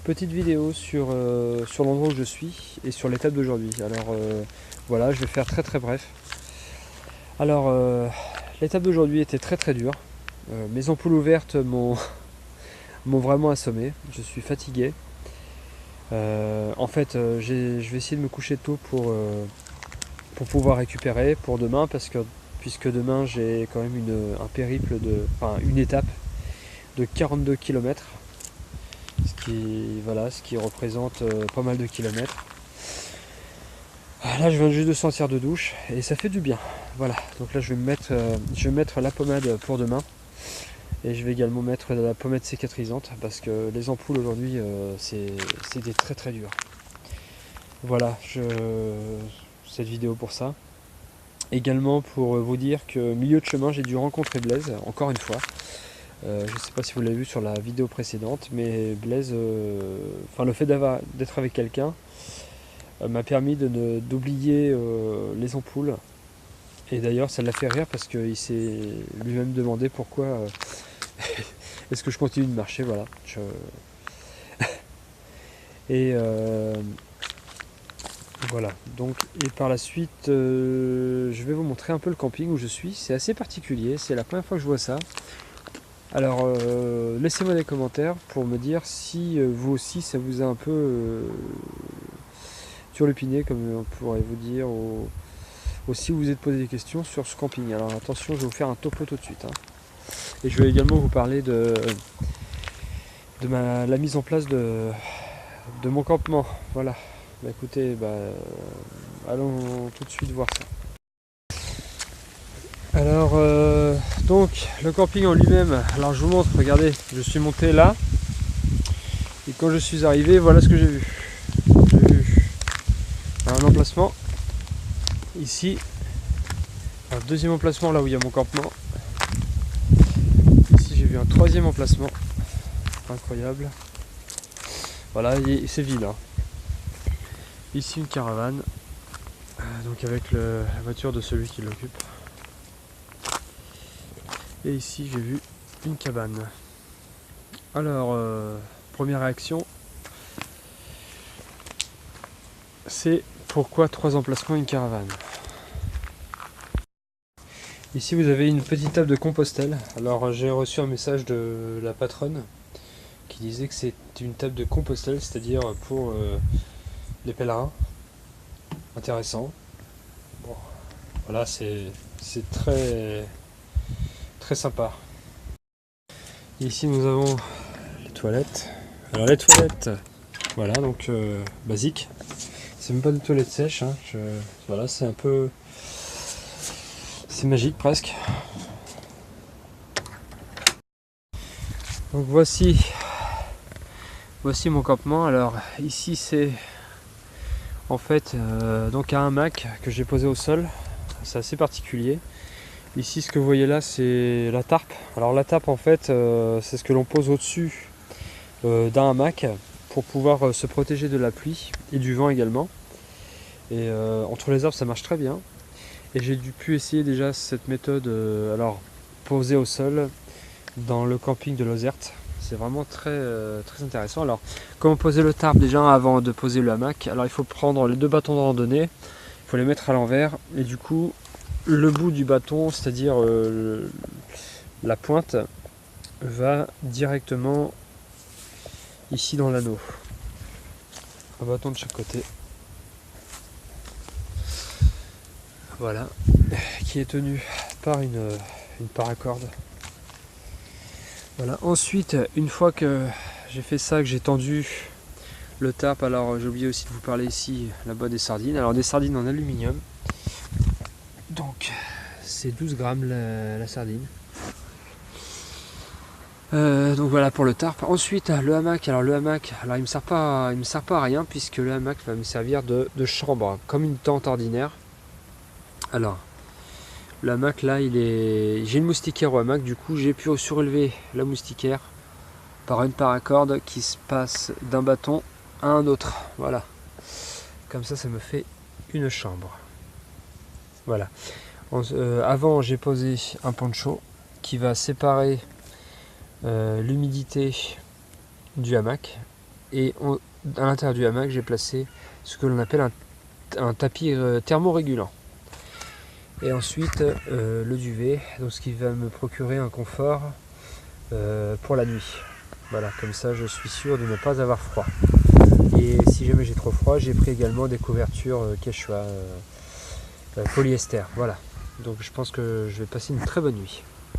Petite vidéo sur l'endroit où je suis et sur l'étape d'aujourd'hui. Alors voilà, je vais faire très bref. Alors l'étape d'aujourd'hui était très dure. Mes ampoules ouvertes m'ont vraiment assommé. Je suis fatigué. En fait, je vais essayer de me coucher tôt pour pouvoir récupérer pour demain, puisque demain j'ai quand même un périple une étape de 42 km. Ce qui représente pas mal de kilomètres. Là je viens juste de sortir de douche et ça fait du bien. Voilà, donc là je vais mettre la pommade pour demain et je vais également mettre la pommade cicatrisante parce que les ampoules aujourd'hui c'était très dur. Voilà, cette vidéo pour ça. Également pour vous dire que milieu de chemin j'ai dû rencontrer Blaise encore une fois. Je ne sais pas si vous l'avez vu sur la vidéo précédente, mais Blaise, le fait d'être avec quelqu'un m'a permis d'oublier les ampoules. Et d'ailleurs, ça l'a fait rire parce qu'il s'est lui-même demandé pourquoi est-ce que je continue de marcher. Voilà. Et voilà. Donc, et par la suite, je vais vous montrer un peu le camping où je suis. C'est assez particulier. C'est la première fois que je vois ça. Alors, laissez-moi des commentaires pour me dire si vous aussi ça vous a un peu turlupiné, comme on pourrait vous dire, ou si vous vous êtes posé des questions sur ce camping. Alors attention, je vais vous faire un topo tout de suite. Et je vais également vous parler de la mise en place de mon campement. Voilà. Bah, écoutez, allons tout de suite voir ça. Alors donc le camping en lui-même, alors je vous montre, regardez, je suis monté là et quand je suis arrivé, voilà ce que j'ai vu. J'ai vu un emplacement ici, un deuxième emplacement là où il y a mon campement. Ici j'ai vu un troisième emplacement, incroyable. Voilà, c'est vide. Ici une caravane, donc avec la voiture de celui qui l'occupe. Et ici j'ai vu une cabane. Alors, première réaction, c'est pourquoi 3 emplacements, une caravane. Ici vous avez une petite table de Compostelle. Alors j'ai reçu un message de la patronne qui disait que c'est une table de Compostelle, c'est-à-dire pour les pèlerins. Intéressant. Bon, voilà, c'est très sympa. Et ici nous avons les toilettes. Alors les toilettes, voilà, donc basique. C'est même pas des toilettes sèches. Voilà, c'est un peu, c'est magique presque. Donc voici mon campement. Alors ici c'est en fait donc un hamac que j'ai posé au sol. C'est assez particulier. Ici ce que vous voyez là c'est la tarpe. Alors la tarpe en fait c'est ce que l'on pose au-dessus d'un hamac pour pouvoir se protéger de la pluie et du vent également. Et entre les arbres ça marche très bien. Et j'ai pu essayer déjà cette méthode posée au sol dans le camping de Lozerte. C'est vraiment très intéressant. Alors comment poser le tarp déjà avant de poser le hamac? Alors il faut prendre les 2 bâtons de randonnée, il faut les mettre à l'envers et du coup le bout du bâton, c'est-à-dire la pointe, va directement ici dans l'anneau. Un bâton de chaque côté. Voilà, qui est tenu par une paracorde. Voilà. Ensuite, une fois que j'ai fait ça, que j'ai tendu le tarp, alors j'ai oublié aussi de vous parler ici là-bas des sardines. Alors des sardines en aluminium. Donc c'est 12 grammes la sardine. Donc voilà pour le tarp. Ensuite le hamac. Alors le hamac, il me sert pas à rien puisque le hamac va me servir de chambre, comme une tente ordinaire. Alors le hamac là, j'ai une moustiquaire au hamac, du coup j'ai pu surélever la moustiquaire par une paracorde qui se passe d'un bâton à un autre. Voilà. Comme ça me fait une chambre. Voilà. Avant j'ai posé un poncho qui va séparer l'humidité du hamac Et à l'intérieur du hamac, j'ai placé ce que l'on appelle un tapis thermorégulant. Et ensuite le duvet, donc ce qui va me procurer un confort pour la nuit. Voilà, comme ça je suis sûr de ne pas avoir froid. Et si jamais j'ai trop froid, j'ai pris également des couvertures Quechua polyester. Voilà, donc je pense que je vais passer une très bonne nuit.